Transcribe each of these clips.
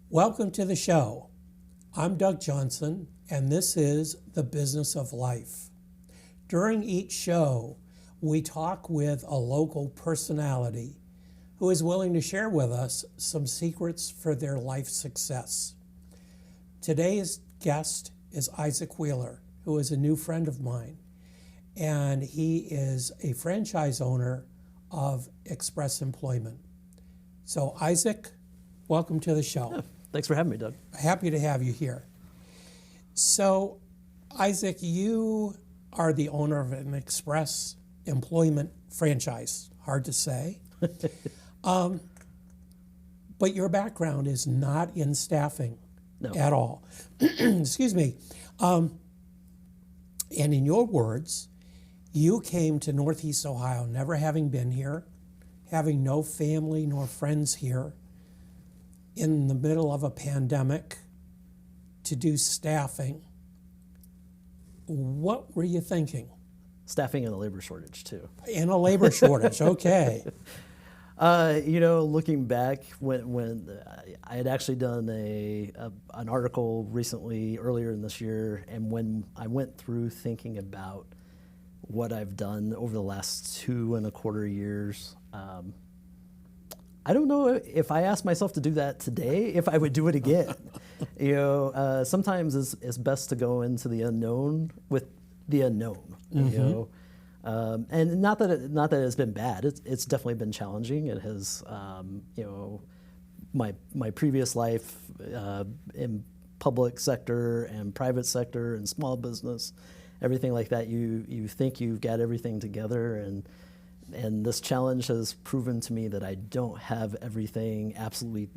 Welcome to the show. I'm Doug Johnson, and this is The Business of Life. During each show, we talk with a local personality who is willing to share with us some secrets for their life success. Today's guest is Isaac Wheeler, who is a new friend of mine, and he is a franchise owner of Express Employment. So, Isaac, welcome to the show. Yeah, thanks for having me, Doug. Happy to have you here. So, Isaac, you are the owner of an Express Employment franchise. Hard to say. But your background is not in staffing at all. Excuse me. And in your words, you came to Northeast Ohio never having been here, having no family nor friends here, in the middle of a pandemic to do staffing. What were you thinking? Staffing and a labor shortage, too. In a labor shortage, okay. Looking back, when I had actually done an article recently, earlier in this year, and when I went through thinking about what I've done over the last 2.25 years, I don't know if I asked myself to do that today, if I would do it again. Sometimes it's best to go into the unknown with the unknown. And not that it's been bad. It's definitely been challenging. It has, my previous life in public sector and private sector and small business, everything like that. You think you've got everything together, and this challenge has proven to me that I don't have everything absolutely,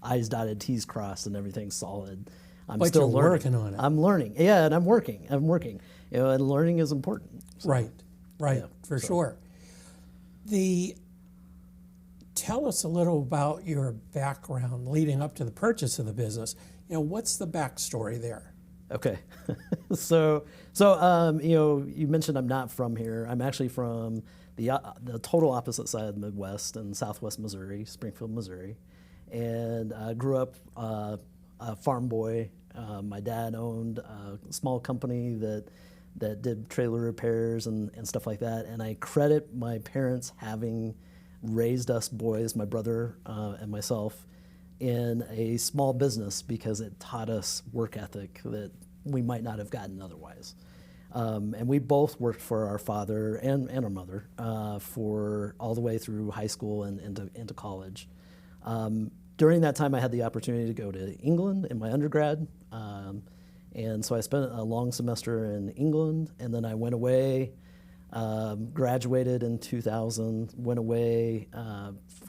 I's dotted, T's crossed, and everything solid. I'm still learning. Working on it. I'm learning, yeah, and I'm working. And learning is important. So, right, yeah, for sure. Tell us a little about your background leading up to the purchase of the business. What's the backstory there? Okay, so you mentioned I'm not from here. I'm actually from the total opposite side of the Midwest in Southwest Missouri, Springfield, Missouri, and I grew up a farm boy. My dad owned a small company that did trailer repairs and stuff like that, and I credit my parents having raised us boys, my brother and myself, in a small business because it taught us work ethic that we might not have gotten otherwise. And we both worked for our father and our mother for all the way through high school and into college. During that time, I had the opportunity to go to England in my undergrad. And so I spent a long semester in England, and then I went away, graduated in 2000, went away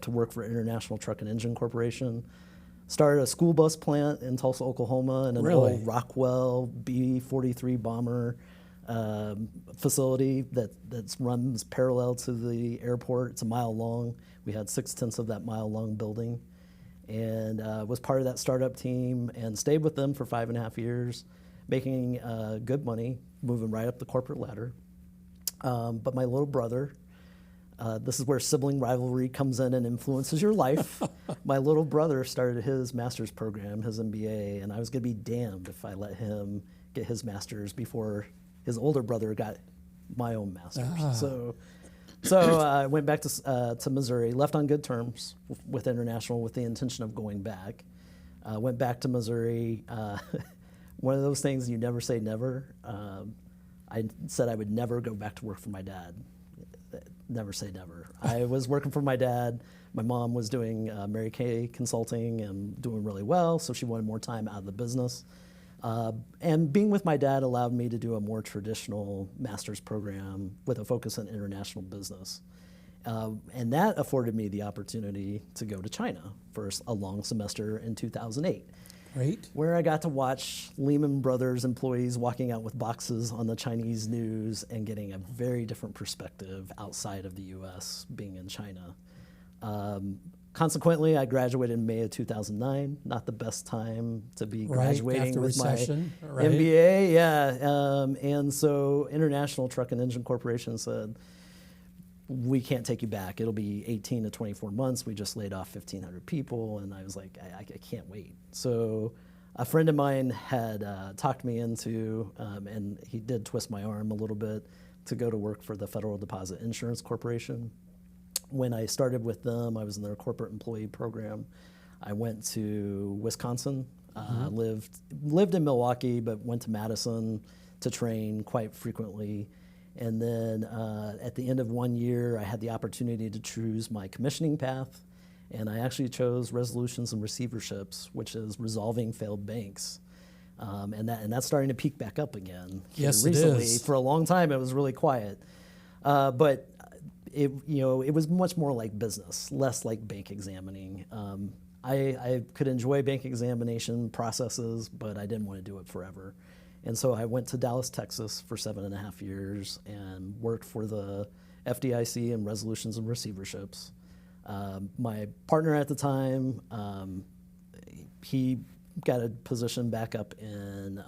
to work for International Truck and Engine Corporation, started a school bus plant in Tulsa, Oklahoma, and an old Rockwell B-43 bomber facility that runs parallel to the airport. It's a mile long. We had 6/10 of that mile long building, and was part of that startup team and stayed with them for 5.5 years, making good money, moving right up the corporate ladder. But my little brother, this is where sibling rivalry comes in and influences your life. My little brother started his master's program, his MBA, and I was going to be damned if I let him get his master's before his older brother got my own master's. So I went back to Missouri, left on good terms with International with the intention of going back. Went back to Missouri. One of those things you never say never. I said I would never go back to work for my dad. Never say never. I was working for my dad. My mom was doing Mary Kay Consulting and doing really well, so she wanted more time out of the business. And being with my dad allowed me to do a more traditional master's program with a focus on international business. And that afforded me the opportunity to go to China for a long semester in 2008. Great. Where I got to watch Lehman Brothers employees walking out with boxes on the Chinese news and getting a very different perspective outside of the U.S. being in China. Consequently, I graduated in May of 2009. Not the best time to be graduating with recession, my MBA. Yeah, and so International Truck and Engine Corporation said, we can't take you back. It'll be 18 to 24 months. We just laid off 1,500 people. And I was like, I can't wait. So a friend of mine had talked me into, and he did twist my arm a little bit, to go to work for the Federal Deposit Insurance Corporation. When I started with them, I was in their corporate employee program. I went to Wisconsin, lived in Milwaukee, but went to Madison to train quite frequently. And then at the end of 1 year, I had the opportunity to choose my commissioning path. And I actually chose resolutions and receiverships, which is resolving failed banks. And that's starting to peak back up again. Yes, recently. it is. For a long time, it was really quiet. But it was much more like business, less like bank examining. I could enjoy bank examination processes, but I didn't want to do it forever. And so I went to Dallas, Texas for 7.5 years and worked for the FDIC in resolutions and receiverships. My partner at the time, he got a position back up in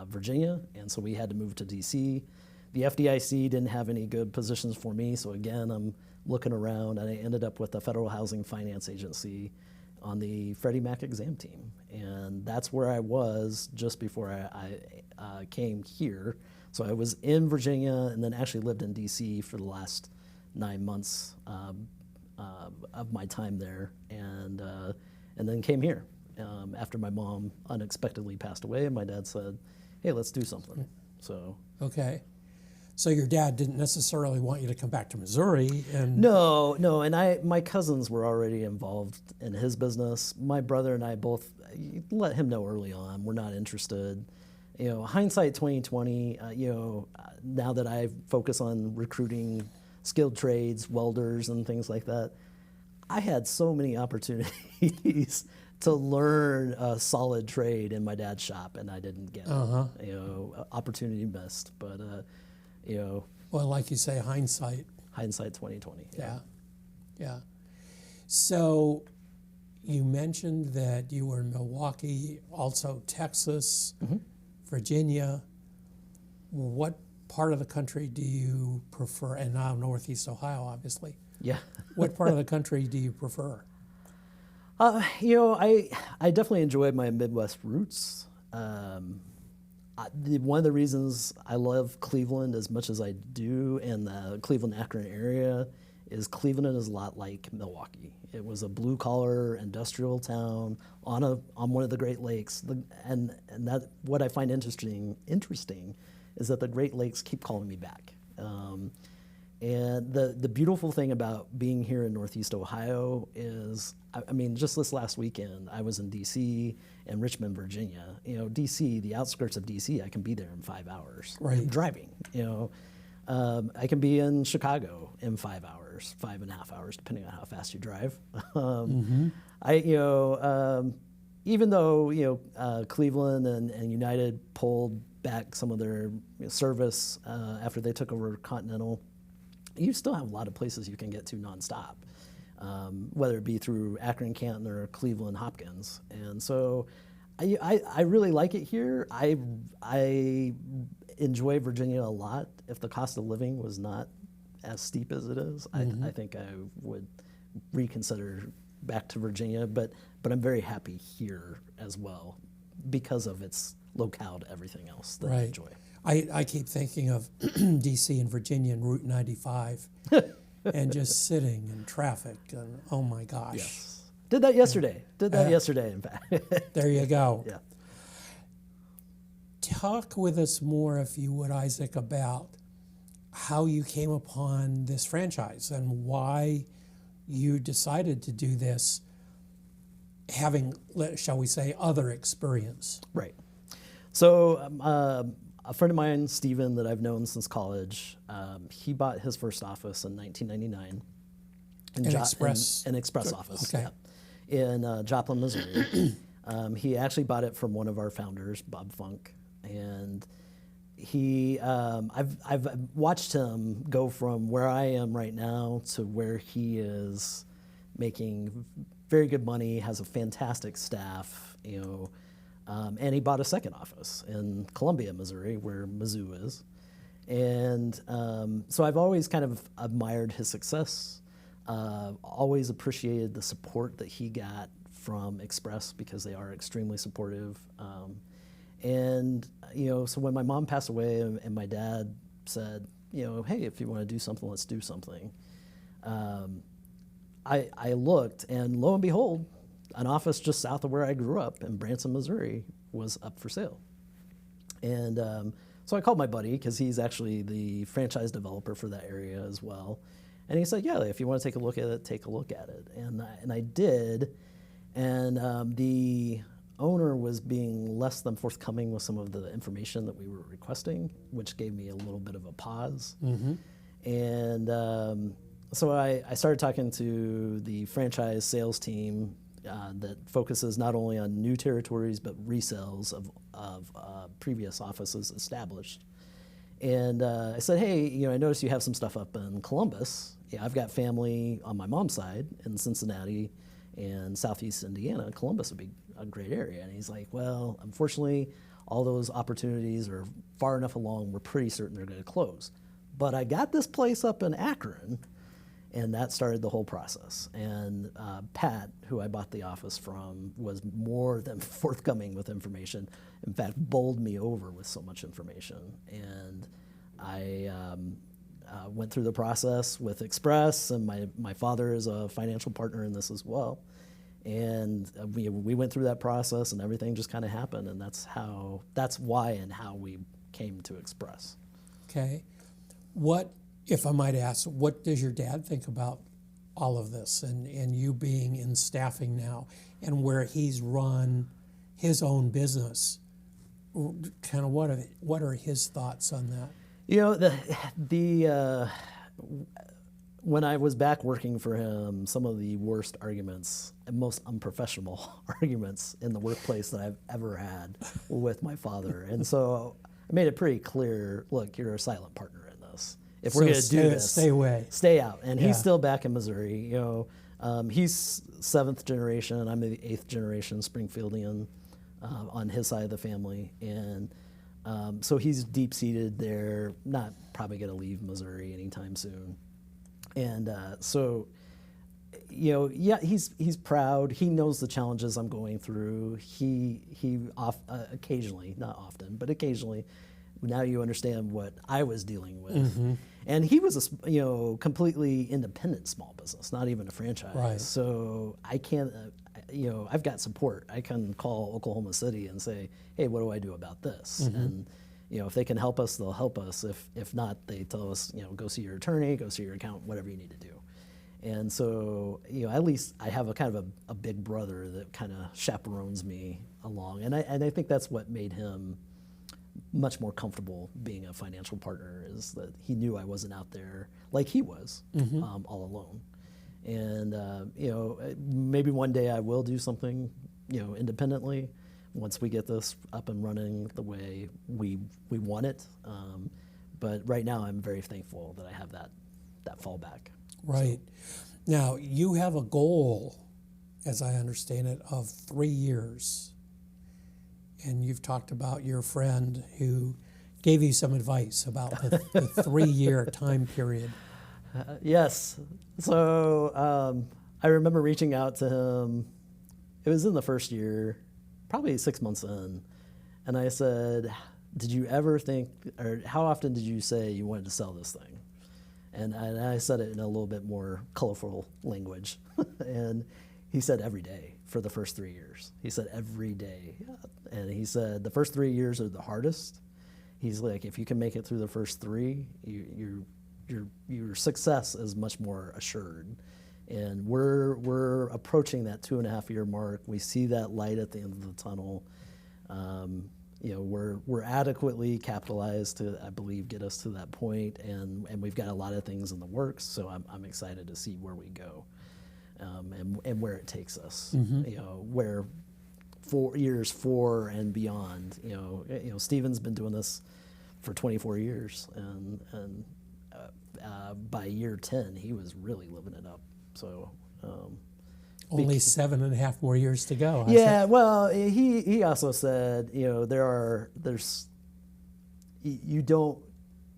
Virginia, and so we had to move to DC. The FDIC didn't have any good positions for me, so again, I'm looking around, and I ended up with the Federal Housing Finance Agency on the Freddie Mac exam team. And that's where I was just before I came here. So I was in Virginia and then actually lived in DC for the last 9 months of my time there, and then came here after my mom unexpectedly passed away. And my dad said, "Hey, let's do something." So Okay. So your dad didn't necessarily want you to come back to Missouri, and no, and my cousins were already involved in his business. My brother and I both let him know early on we're not interested. Hindsight 2020. Now that I focus on recruiting skilled trades, welders, and things like that, I had so many opportunities to learn a solid trade in my dad's shop, and I didn't get it. Opportunity missed, but well, like you say, hindsight. hindsight 2020. Yeah. So you mentioned that you were in Milwaukee, also Texas, Virginia. What part of the country do you prefer? And now Northeast Ohio, obviously. Yeah. What part of the country do you prefer? I definitely enjoyed my Midwest roots. One of the reasons I love Cleveland as much as I do, and the Cleveland-Akron area, is Cleveland is a lot like Milwaukee. It was a blue-collar industrial town on one of the Great Lakes, and that what I find interesting is that the Great Lakes keep calling me back. And the beautiful thing about being here in Northeast Ohio is, I mean, just this last weekend, I was in D.C. and Richmond, Virginia. D.C., the outskirts of D.C., I can be there in 5 hours. Right. Driving, I can be in Chicago in 5 hours, 5.5 hours, depending on how fast you drive. Even though, Cleveland and United pulled back some of their service after they took over Continental, you still have a lot of places you can get to nonstop, whether it be through Akron, Canton, or Cleveland, Hopkins. And so I really like it here. I enjoy Virginia a lot. If the cost of living was not as steep as it is, I think I would reconsider back to Virginia. But I'm very happy here as well because of its locale to everything else that I enjoy. I keep thinking of D.C. and Virginia and Route 95 and just sitting in traffic, and oh my gosh. Yes. Did that yesterday. Yesterday, in fact. There you go. Yeah. Talk with us more, if you would, Isaac, about how you came upon this franchise and why you decided to do this, having, shall we say, other experience. Right. So a friend of mine, Steven, that I've known since college, he bought his first office in 1999. An express office. Okay. Yeah, in Joplin, Missouri. He actually bought it from one of our founders, Bob Funk, and I've watched him go from where I am right now to where he is, making very good money, has a fantastic staff, and he bought a second office in Columbia, Missouri, where Mizzou is. And so I've always kind of admired his success, always appreciated the support that he got from Express because they are extremely supportive. And, so when my mom passed away and my dad said, hey, if you want to do something, let's do something. I looked, and lo and behold, an office just south of where I grew up in Branson, Missouri, was up for sale. And so I called my buddy, because he's actually the franchise developer for that area as well. And he said, yeah, if you want to take a look at it, take a look at it. And I did. And the owner was being less than forthcoming with some of the information that we were requesting, which gave me a little bit of a pause. Mm-hmm. And so I started talking to the franchise sales team that focuses not only on new territories but resales of previous offices established. And I said, hey, I noticed you have some stuff up in Columbus. Yeah, I've got family on my mom's side in Cincinnati and Southeast Indiana. Columbus would be a great area. And he's like, well, unfortunately, all those opportunities are far enough along, we're pretty certain they're going to close. But I got this place up in Akron, and that started the whole process. And Pat, who I bought the office from, was more than forthcoming with information. In fact, bowled me over with so much information. And I went through the process with Express, and my father is a financial partner in this as well. And we went through that process, and everything just kind of happened. And that's why and how we came to Express. Okay. What, if I might ask, what does your dad think about all of this and you being in staffing now and where he's run his own business? Kind of what are his thoughts on that? When I was back working for him, some of the worst arguments and most unprofessional arguments in the workplace that I've ever had were with my father. And so I made it pretty clear, look, you're a silent partner in this. If we're going to do this, stay away. Stay out. And Yeah. he's still back in Missouri. He's 7th generation. I'm the 8th generation Springfieldian on his side of the family. And so he's deep-seated there, not probably going to leave Missouri anytime soon. And he's proud. He knows the challenges I'm going through. He occasionally, not often, but occasionally, now you understand what I was dealing with. Mm-hmm. And he was a completely independent small business, not even a franchise. Right. So I can't, I've got support. I can call Oklahoma City and say, hey, what do I do about this? Mm-hmm. And if they can help us, they'll help us. If not, they tell us, go see your attorney, go see your accountant, whatever you need to do. And so, at least I have a kind of a big brother that kind of chaperones me along. And I think that's what made him much more comfortable being a financial partner, is that he knew I wasn't out there like he was, mm-hmm. All alone. And, maybe one day I will do something, independently once we get this up and running the way we want it. But right now I'm very thankful that I have that fallback. Right. So. Now, you have a goal, as I understand it, of 3 years. And you've talked about your friend who gave you some advice about the 3-year time period. Yes. So I remember reaching out to him. It was in the first year, probably 6 months in. And I said, did you ever think, or how often did you say you wanted to sell this thing? And I said it in a little bit more colorful language. And he said every day for the first 3 years. He said every day. And he said the first 3 years are the hardest. He's like, if you can make it through the first 3, your success is much more assured. And we're approaching that 2.5-year mark. We see that light at the end of the tunnel. We're adequately capitalized to, I believe, get us to that point, and we've got a lot of things in the works. So I'm excited to see where we go, and where it takes us. Mm-hmm. Where 4 years 4 and beyond. Stephen's been doing this for 24 years, and by year 10, he was really living it up. So. Only 7.5 more years to go. Yeah, well, he also said, you don't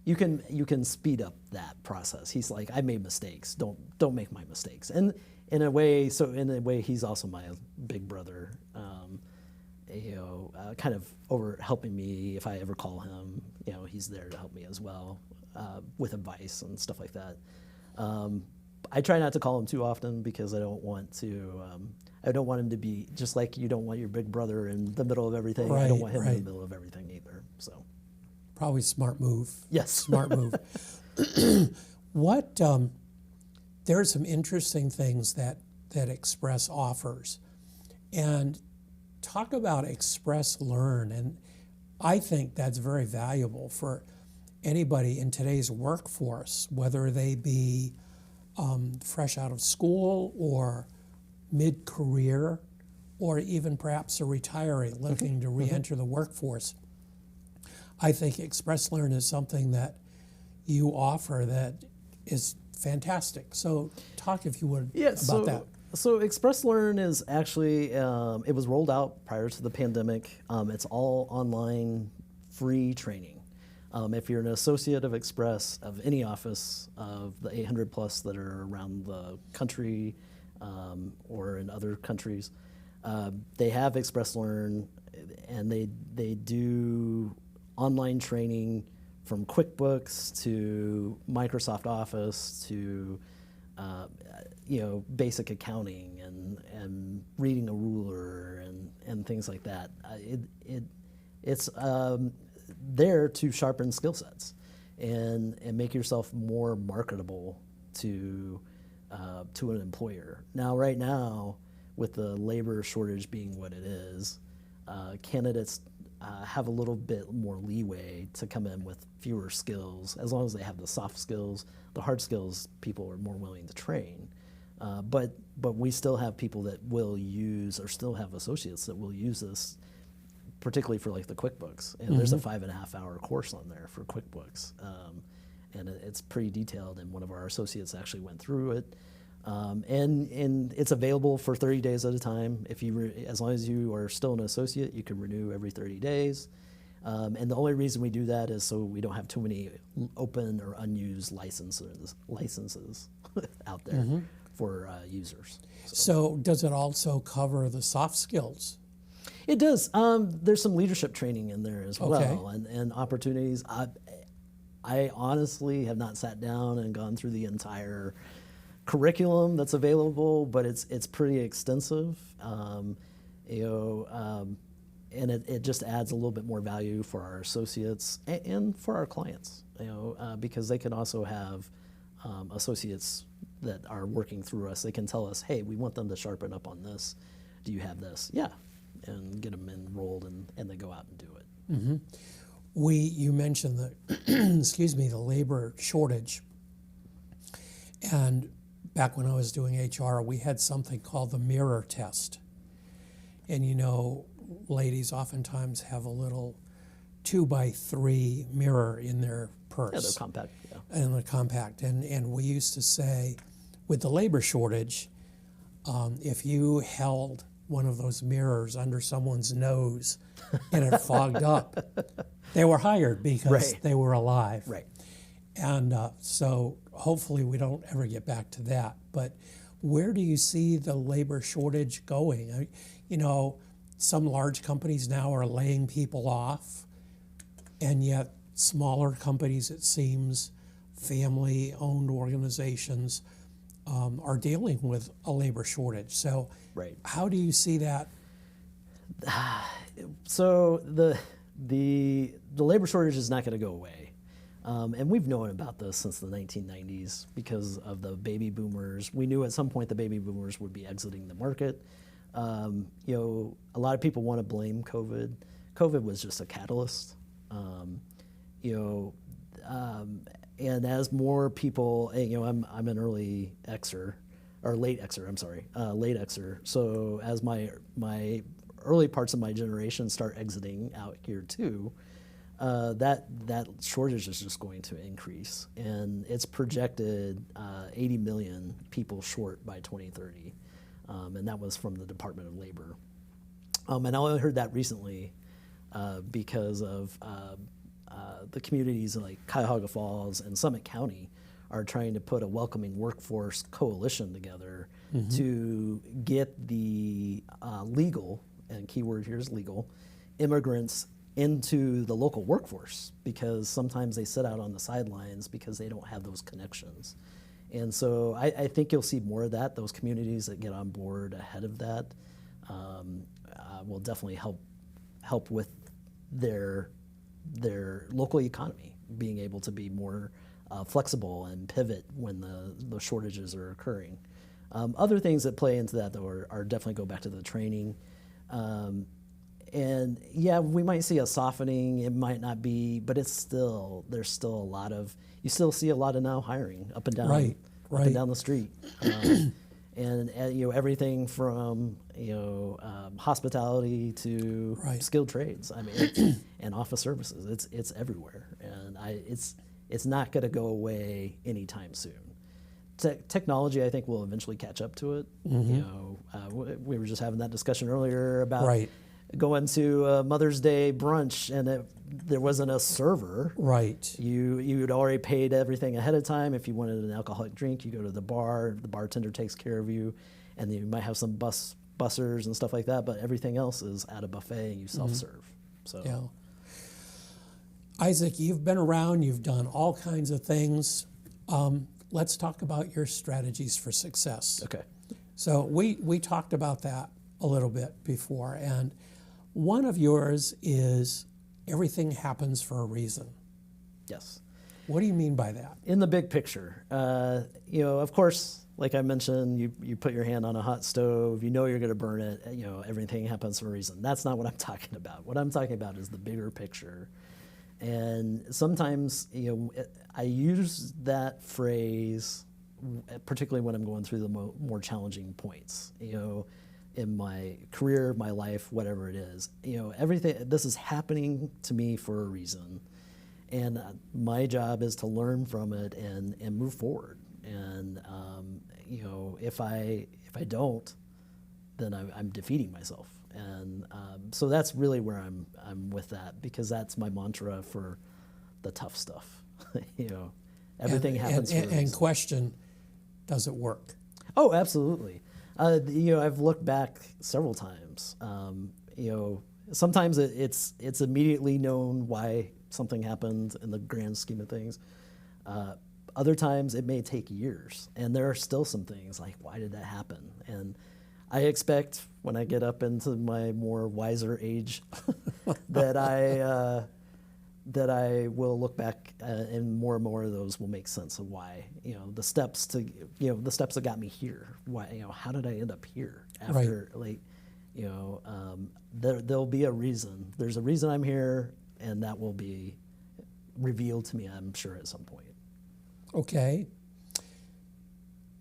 you can speed up that process. He's like, I made mistakes. Don't make my mistakes. And in a way, he's also my big brother. Kind of over helping me if I ever call him. He's there to help me as well with advice and stuff like that. I try not to call him too often because I don't want to. I don't want him to be just like you don't want your big brother in the middle of everything. I don't want him in the middle of everything either. So, probably smart move. Yes, smart move. There are some interesting things that Express offers, and talk about Express Learn, and I think that's very valuable for anybody in today's workforce, whether they be fresh out of school or mid-career, or even perhaps a retiree looking to re-enter the workforce. I think Express Learn is something that you offer that is fantastic. So talk, if you would, about that. So Express Learn is actually, it was rolled out prior to the pandemic. It's all online, free training. If you're an associate of Express, of any office of the 800 plus that are around the country or in other countries, they have Express Learn, and they do online training from QuickBooks to Microsoft Office to basic accounting and reading a ruler and things like that. It's there to sharpen skill sets and make yourself more marketable to an employer. Now, right now, with the labor shortage being what it is, candidates have a little bit more leeway to come in with fewer skills, as long as they have the soft skills. The hard skills, people are more willing to train. But we still have people that will use, or still have associates that will use this, particularly for like the QuickBooks. And there's a 5.5 hour course on there for QuickBooks. And it's pretty detailed, and one of our associates actually went through it. And it's available for 30 days at a time. As long as you are still an associate, you can renew every 30 days. And the only reason we do that is so we don't have too many open or unused licenses out there for users. So does it also cover the soft skills? It does. There's some leadership training in there as well, and opportunities. I honestly have not sat down and gone through the entire curriculum that's available, but it's pretty extensive. And it just adds a little bit more value for our associates and for our clients, because they can also have associates that are working through us. They can tell us, hey, we want them to sharpen up on this. Do you have this? Yeah, and get them enrolled, and they go out and do it. Mm-hmm. You mentioned the labor shortage, and back when I was doing HR, we had something called the mirror test. And ladies oftentimes have a little 2x3 mirror in their purse. Yeah, they're compact. Yeah. And they're compact. And we used to say, with the labor shortage, if you held one of those mirrors under someone's nose and it fogged up, they were hired because they were alive. Right. And so hopefully we don't ever get back to that. But where do you see the labor shortage going? Some large companies now are laying people off, and yet smaller companies, it seems, family-owned organizations are dealing with a labor shortage. So how do you see that? So the labor shortage is not going to go away. And we've known about this since the 1990s because of the baby boomers. We knew at some point the baby boomers would be exiting the market. A lot of people want to blame COVID. COVID was just a catalyst. And as more people, I'm an early Xer, or late Xer, I'm sorry, late Xer. So as my early parts of my generation start exiting out here too, that shortage is just going to increase, and it's projected 80 million people short by 2030, and that was from the Department of Labor. And I only heard that recently because of the communities like Cuyahoga Falls and Summit County are trying to put a welcoming workforce coalition together to get the legal, and keyword here is legal, immigrants into the local workforce, because sometimes they sit out on the sidelines because they don't have those connections. And so I think you'll see more of that. Those communities that get on board ahead of that will definitely help with their local economy, being able to be more flexible and pivot when the shortages are occurring. Other things that play into that, though, are definitely go back to the training. And yeah, we might see a softening. It might not be, but there's still a lot of, you still see a lot of now hiring up and down, Right. up and down the street. And everything from hospitality to Right. skilled trades. I mean, and office services. It's everywhere, and it's not going to go away anytime soon. Technology, I think, will eventually catch up to it. We were just having that discussion earlier about Right. going to a Mother's Day brunch, and there wasn't a server. Right. You'd already paid everything ahead of time. If you wanted an alcoholic drink, you go to the bar. The bartender takes care of you, and then you might have some bussers and stuff like that. But everything else is at a buffet, and you self-serve. So Yeah. Isaac, you've been around, you've done all kinds of things. Let's talk about your strategies for success. okay, So we talked about that a little bit before, and one of yours is everything happens for a reason. yes. What do you mean by that? In the big picture, of course, like I mentioned, you put your hand on a hot stove, you're going to burn it, everything happens for a reason. That's not what I'm talking about. What I'm talking about is the bigger picture. And sometimes, I use that phrase, particularly when I'm going through the more challenging points, in my career, my life, whatever it is. Everything, this is happening to me for a reason. And my job is to learn from it and move forward. And if I don't, then I'm defeating myself. And so that's really where I'm with that, because that's my mantra for the tough stuff. Everything happens for a And reason. question, does it work? Oh, absolutely. I've looked back several times. Sometimes it's immediately known why something happened in the grand scheme of things. Other times it may take years, and there are still some things like, why did that happen? And I expect when I get up into my more wiser age that I will look back and more of those will make sense of why, the steps that got me here. Why, how did I end up here after there'll be a reason. There's a reason I'm here, and that will be revealed to me, I'm sure, at some point. Okay.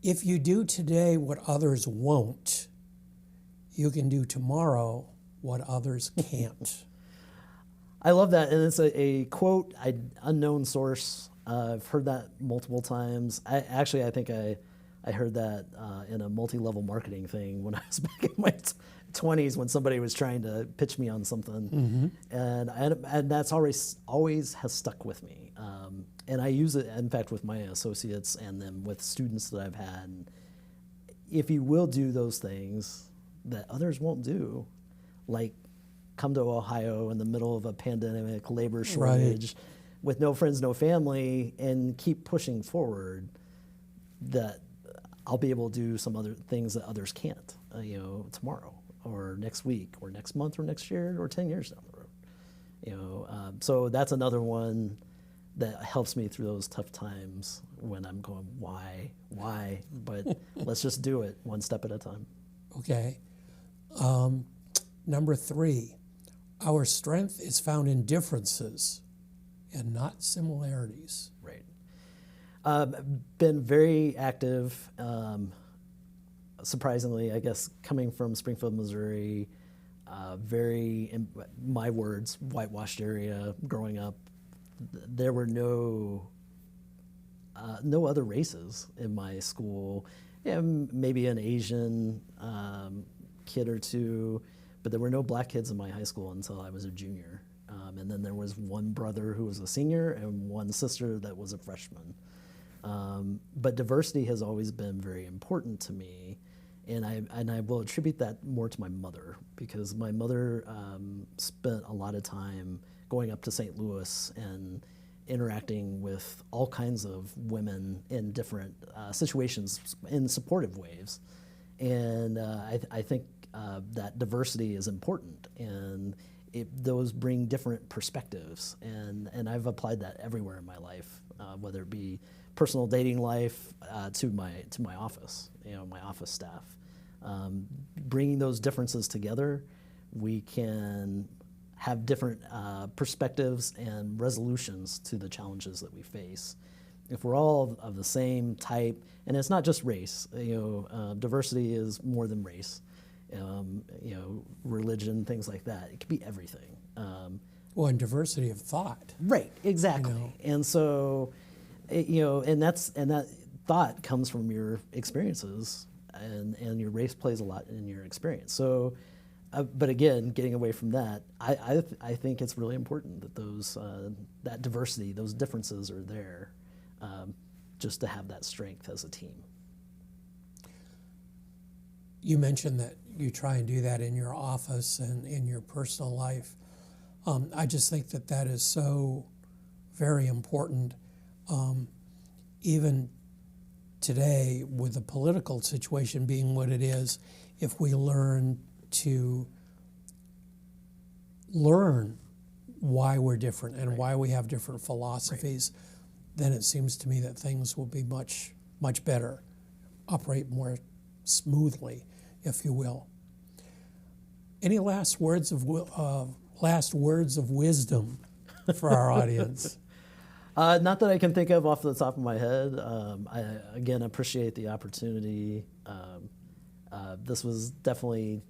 If you do today what others won't, you can do tomorrow what others can't. I love that, and it's a quote, unknown source. I've heard that multiple times. I think I heard that in a multi-level marketing thing when I was back in my 20s, when somebody was trying to pitch me on something, and that's always has stuck with me. And I use it, in fact, with my associates and then with students that I've had. If you will do those things that others won't do, like come to Ohio in the middle of a pandemic, labor shortage, with no friends, no family, and keep pushing forward, that I'll be able to do some other things that others can't, tomorrow or next week or next month or next year or 10 years down the road. So that's another one that helps me through those tough times when I'm going, why? But let's just do it one step at a time. Okay. Number 3, our strength is found in differences and not similarities. Right. Been very active, surprisingly, I guess, coming from Springfield, Missouri, very, in my words, whitewashed area growing up. There were no other races in my school. Yeah, maybe an Asian kid or two, but there were no black kids in my high school until I was a junior. And then there was one brother who was a senior and one sister that was a freshman. But diversity has always been very important to me, and I will attribute that more to my mother, because my mother spent a lot of time going up to St. Louis and interacting with all kinds of women in different situations in supportive ways. And I think that diversity is important, and those bring different perspectives. And I've applied that everywhere in my life, whether it be personal dating life to my office, my office staff. Bringing those differences together, we can have different perspectives and resolutions to the challenges that we face. If we're all of the same type, and it's not just race, diversity is more than race, religion, things like that. It could be everything. Well, and diversity of thought. Right, exactly. And so, and that thought comes from your experiences, and your race plays a lot in your experience. So, but again, getting away from that, I think it's really important that that diversity, those differences are there, just to have that strength as a team. You mentioned that you try and do that in your office and in your personal life. I just think that is so very important. Even today, with the political situation being what it is, if we learn to learn why we're different and why we have different philosophies, then it seems to me that things will be much, much better, operate more smoothly, if you will. Any last words of wisdom for our audience? Not that I can think of off the top of my head. I again appreciate the opportunity. This was definitely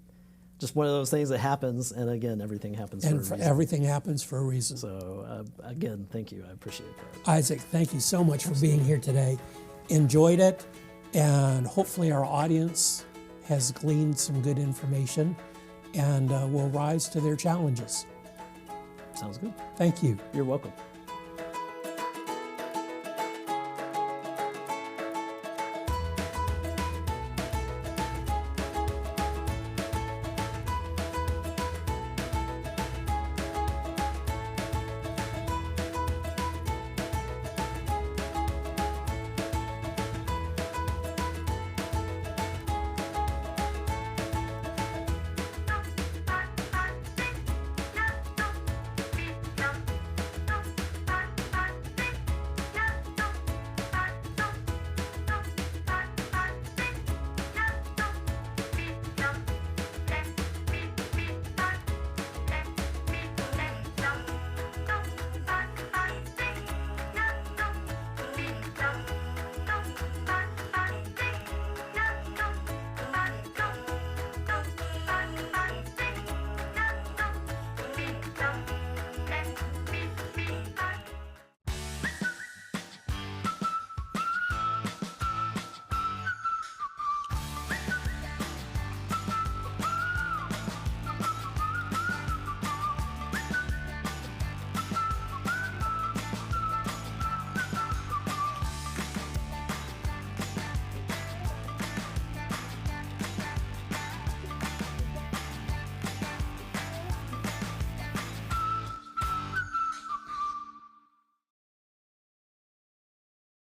just one of those things that happens, and again, everything happens for a reason. Everything happens for a reason. So again, thank you. I appreciate that. Isaac, thank you so much for being here today. Enjoyed it, and hopefully our audience has gleaned some good information and will rise to their challenges. Sounds good. Thank you. You're welcome.